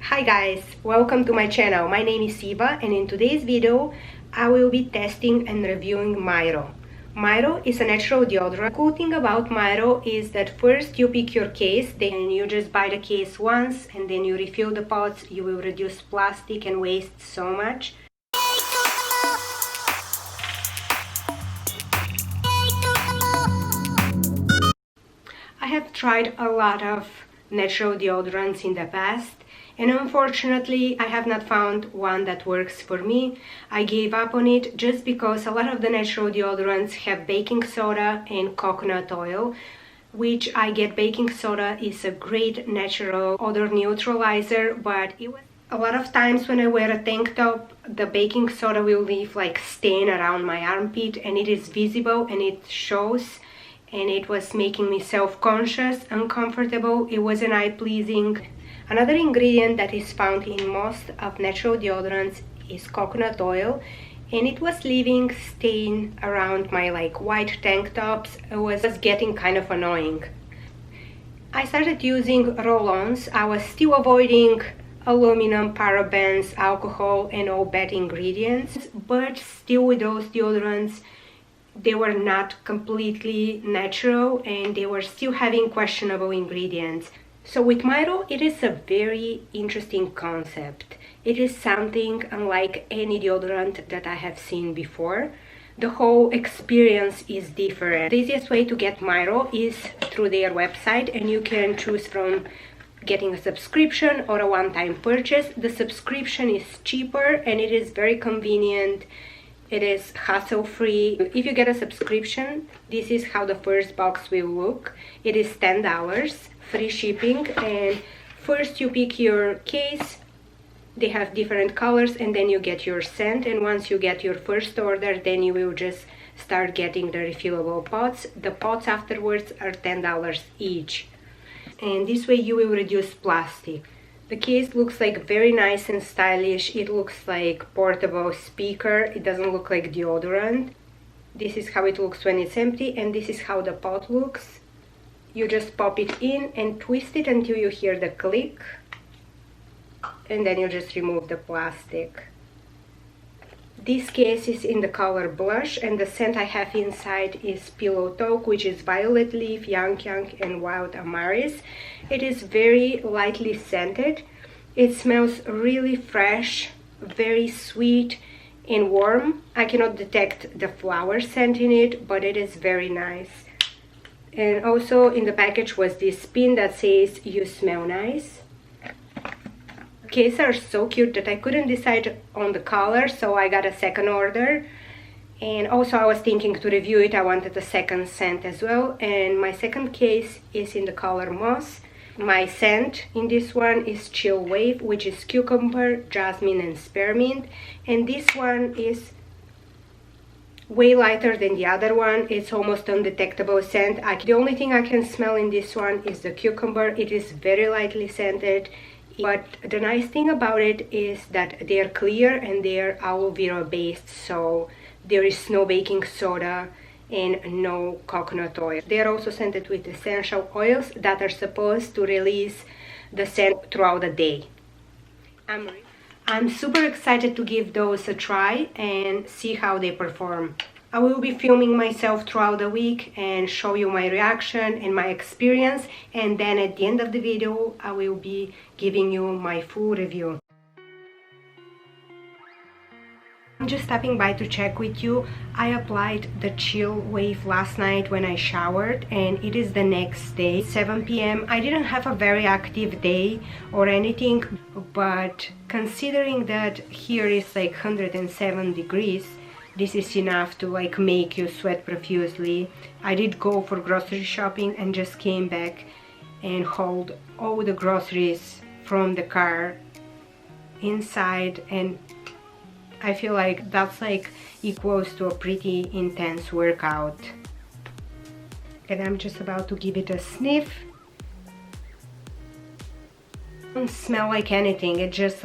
Hi guys, welcome to my channel. My name is Iva and in today's video I will be testing and reviewing MYRO. MYRO is a natural deodorant. The cool thing about MYRO is that first you pick your case, then you just buy the case once and then you refill the pots. You will reduce plastic and waste so much. I have tried a lot of natural deodorants in the past and unfortunately I have not found one that works for me. I gave up on it just because a lot of the natural deodorants have baking soda and coconut oil, which I get baking soda is a great natural odor neutralizer, but a lot of times when I wear a tank top, the baking soda will leave like stain around my armpit and it is visible and it shows, and it was making me self-conscious, uncomfortable. It wasn't eye-pleasing. Another ingredient that is found in most of natural deodorants is coconut oil, and it was leaving stain around my white tank tops. It was getting kind of annoying. I started using roll-ons. I was still avoiding aluminum, parabens, alcohol and all bad ingredients, but still with those deodorants they were not completely natural and they were still having questionable ingredients. So with MYRO, it is a very interesting concept. It is something unlike any deodorant that I have seen before. The whole experience is different. The easiest way to get MYRO is through their website, and you can choose from getting a subscription or a one-time purchase. The subscription is cheaper and it is very convenient. It is hassle-free. If you get a subscription, this is how the first box will look. It is $10, free shipping, and first you pick your case. They have different colors and then you get your scent, and once you get your first order, then you will just start getting the refillable pots. The pots afterwards are $10 each, and this way you will reduce plastic. The case looks like very nice and stylish. It looks like portable speaker. It doesn't look like deodorant. This is how it looks when it's empty, and this is how the pot looks. You just pop it in and twist it until you hear the click, and then you just remove the plastic. This case is in the color blush, and the scent I have inside is Pillow Talk, which is violet leaf, yang yang and wild amaris. It is very lightly scented. It smells really fresh, very sweet and warm. I cannot detect the flower scent in it, but it is very nice. And also in the package was this pin that says "You smell nice." Cases are so cute that I couldn't decide on the color, so I got a second order. And also I was thinking to review it. I wanted a second scent as well, and my second case is in the color moss. My scent in this one is Chill Wave, which is cucumber, jasmine and spearmint, and this one is way lighter than the other one. It's almost undetectable scent. The only thing I can smell in this one is the cucumber. It is very lightly scented. But the nice thing about it is that they're clear and they're aloe vera based, so there is no baking soda and no coconut oil. They're also scented with essential oils that are supposed to release the scent throughout the day. I'm super excited to give those a try and see how they perform. I will be filming myself throughout the week and show you my reaction and my experience, and then at the end of the video I will be giving you my full review. I'm just stopping by to check with you. I applied the Chill Wave last night when I showered, and it is the next day, 7 p.m. I didn't have a very active day or anything, but considering that here is like 107 degrees, this is enough to make you sweat profusely. I did go for grocery shopping and just came back and hauled all the groceries from the car inside, and I feel like that's equals to a pretty intense workout. And I'm just about to give it a sniff. It doesn't smell like anything, it's just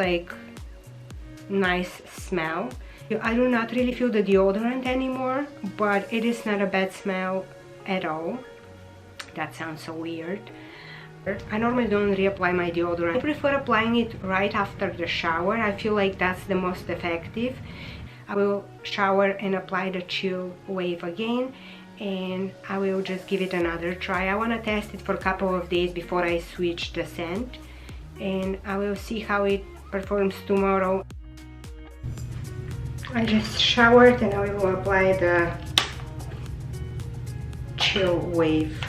nice smell. I do not really feel the deodorant anymore, but it is not a bad smell at all. That sounds so weird. I normally don't reapply my deodorant. I prefer applying it right after the shower. I feel like that's the most effective. I will shower and apply the chill wave again, and I will just give it another try. I want to test it for a couple of days before I switch the scent, and I will see how it performs tomorrow. I just showered and I will apply the chill wave.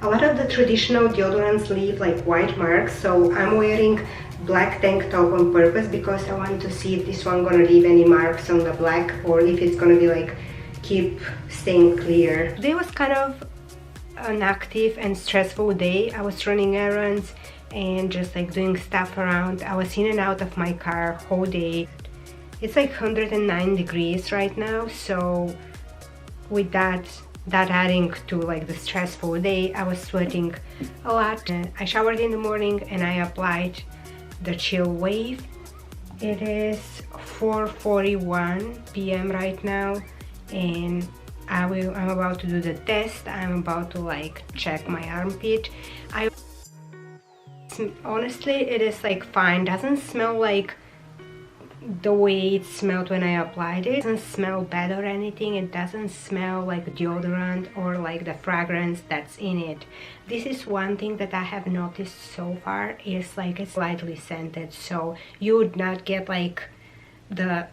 A lot of the traditional deodorants leave like white marks, so I'm wearing black tank top on purpose because I want to see if this one gonna leave any marks on the black or if it's gonna be like keep staying clear. Today was kind of an active and stressful day. I was running errands and just like doing stuff around. I was in and out of my car whole day. It's like 109 degrees right now, so with that adding to like the stressful day, I was sweating a lot. I showered in the morning and I applied the chill wave. It is 4:41 p.m. right now, and I'm about to do the test. I'm about to like check my armpit. Honestly, it is like fine. Doesn't smell like the way it smelled when I applied it. It doesn't smell bad or anything. It doesn't smell like deodorant or like the fragrance that's in it. This is one thing that I have noticed so far, is like it's lightly scented, so you would not get like the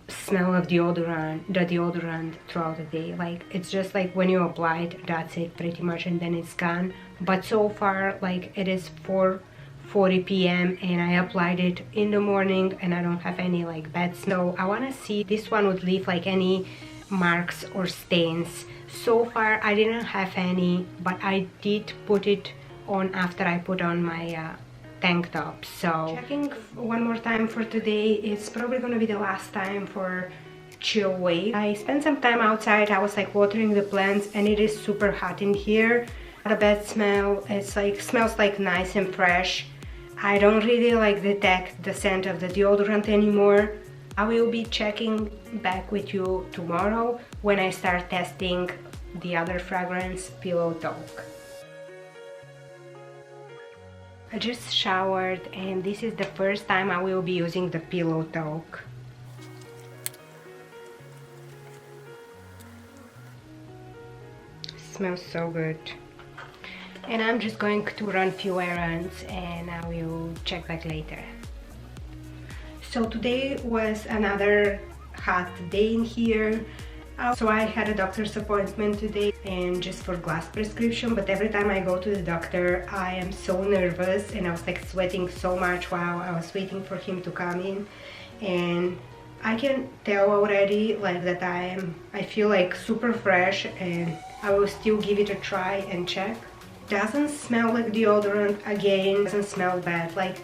smell of the deodorant throughout the day. Like it's just like when you apply it, that's it pretty much, and then it's gone. But so far, like it is 4:40 p.m. and I applied it in the morning and I don't have any like bad smell. I want to see if this one would leave like any marks or stains. So far I didn't have any, but I did put it on after I put on my tank top. So checking one more time for today. It's probably gonna be the last time for chill wave. I spent some time outside. I was like watering the plants and it is super hot in here. Not a bad smell. It's like smells like nice and fresh. I don't really like detect the scent of the deodorant anymore. I will be checking back with you tomorrow when I start testing the other fragrance, Pillow Talk. I just showered and this is the first time I will be using the Pillow Talk. Smells so good. And I'm just going to run few errands and I will check back later. So today was another hot day in here. So I had a doctor's appointment today and just for glass prescription, but every time I go to the doctor I am so nervous and I was like sweating so much while I was waiting for him to come in, and I can tell already like that I feel like super fresh, and I will still give it a try and check. Doesn't smell like deodorant, again, doesn't smell bad. Like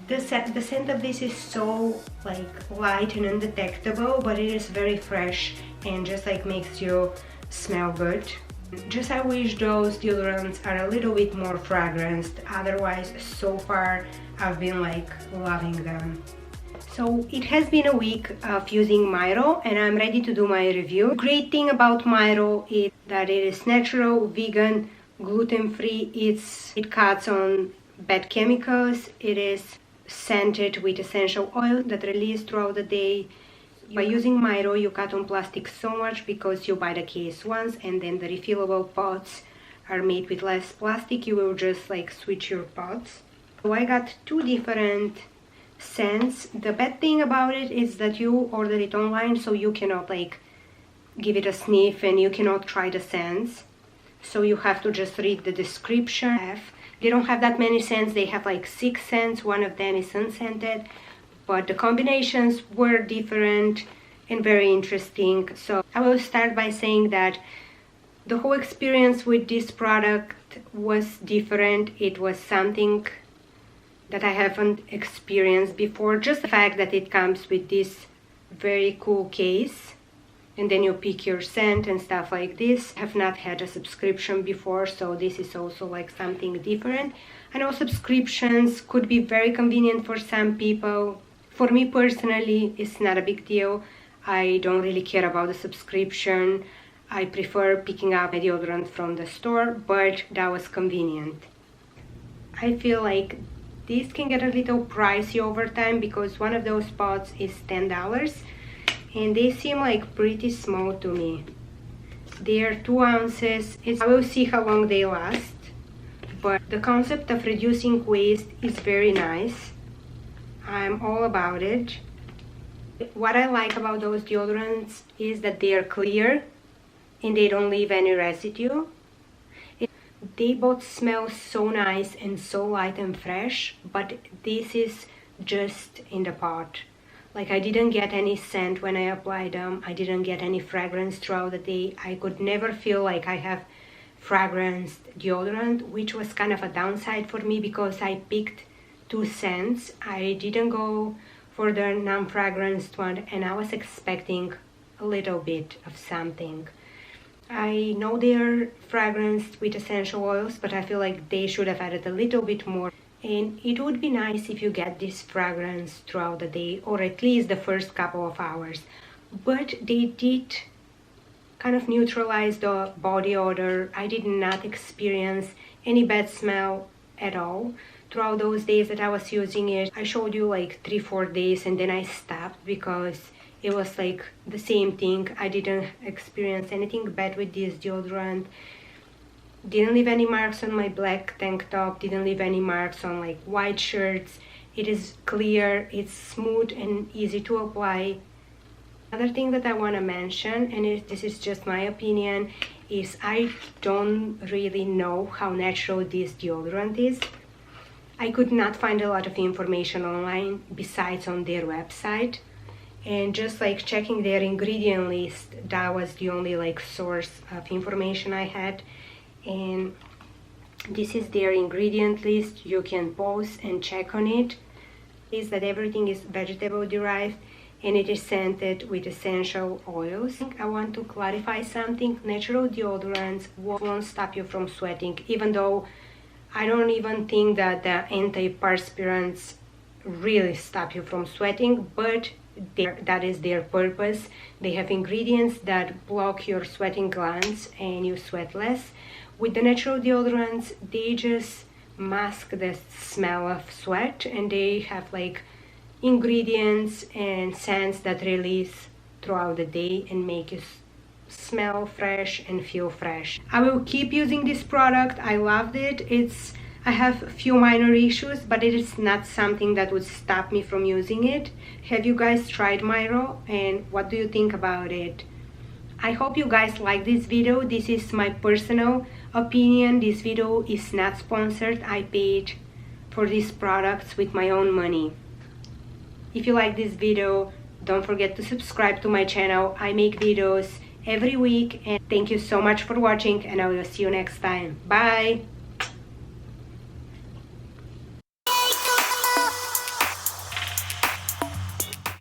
the scent of this is so like light and undetectable, but it is very fresh and just like makes you smell good. Just I wish those deodorants are a little bit more fragranced. Otherwise, so far I've been like loving them. So it has been a week of using MYRO and I'm ready to do my review. Great thing about MYRO is that it is natural, vegan, gluten-free. It cuts on bad chemicals. It is scented with essential oil that release throughout the day. By using MYRO, you cut on plastic so much because you buy the case once and then the refillable pots are made with less plastic. You will just like switch your pots. So I got two different scents. The bad thing about it is that you order it online, so you cannot like give it a sniff and you cannot try the scents. So you have to just read the description. They don't have that many scents. They have like 6 scents. One of them is unscented, but the combinations were different and very interesting. So I will start by saying that the whole experience with this product was different. It was something that I haven't experienced before. Just the fact that it comes with this very cool case and then you pick your scent and stuff like this. I have not had a subscription before, so this is also like something different. I know subscriptions could be very convenient for some people. For me personally, it's not a big deal. I don't really care about the subscription. I prefer picking up a deodorant from the store, but that was convenient. I feel like these can get a little pricey over time because one of those pots is $10 and they seem like pretty small to me. They're 2 ounces. I will see how long they last, but the concept of reducing waste is very nice. I'm all about it. What I like about those deodorants is that they are clear and they don't leave any residue. They both smell so nice and so light and fresh, but this is just in the pot. Like, I didn't get any scent when I applied them. I didn't get any fragrance throughout the day. I could never feel like I have fragranced deodorant, which was kind of a downside for me because I picked 2 scents. I didn't go for the non-fragranced one and I was expecting a little bit of something. I know they're fragranced with essential oils, but I feel like they should have added a little bit more. And it would be nice if you get this fragrance throughout the day, or at least the first couple of hours. But they did kind of neutralize the body odor. I did not experience any bad smell at all throughout those days that I was using it. I showed you like 3-4 days and then I stopped because it was like the same thing. I didn't experience anything bad with this deodorant. Didn't leave any marks on my black tank top, didn't leave any marks on like white shirts. It is clear, it's smooth and easy to apply. Another thing that I want to mention, and this is just my opinion, is I don't really know how natural this deodorant is. I could not find a lot of information online besides on their website. And just like checking their ingredient list, that was the only like source of information I had. And this is their ingredient list. You can pause and check on it. Is that everything is vegetable derived and it is scented with essential oils. I want to clarify something. Natural deodorants won't stop you from sweating, even though I don't even think that the antiperspirants really stop you from sweating, but that is their purpose. They have ingredients that block your sweating glands and you sweat less. With the natural deodorants, they just mask the smell of sweat, and they have like ingredients and scents that release throughout the day and make you smell fresh and feel fresh. I will keep using this product. I loved it. I have a few minor issues, but it is not something that would stop me from using it. Have you guys tried MYRO, and what do you think about it? I hope you guys like this video. This is my personal opinion. This video is not sponsored. I paid for these products with my own money. If you like this video, don't forget to subscribe to my channel. I make videos every week, and thank you so much for watching, and I will see you next time. Bye!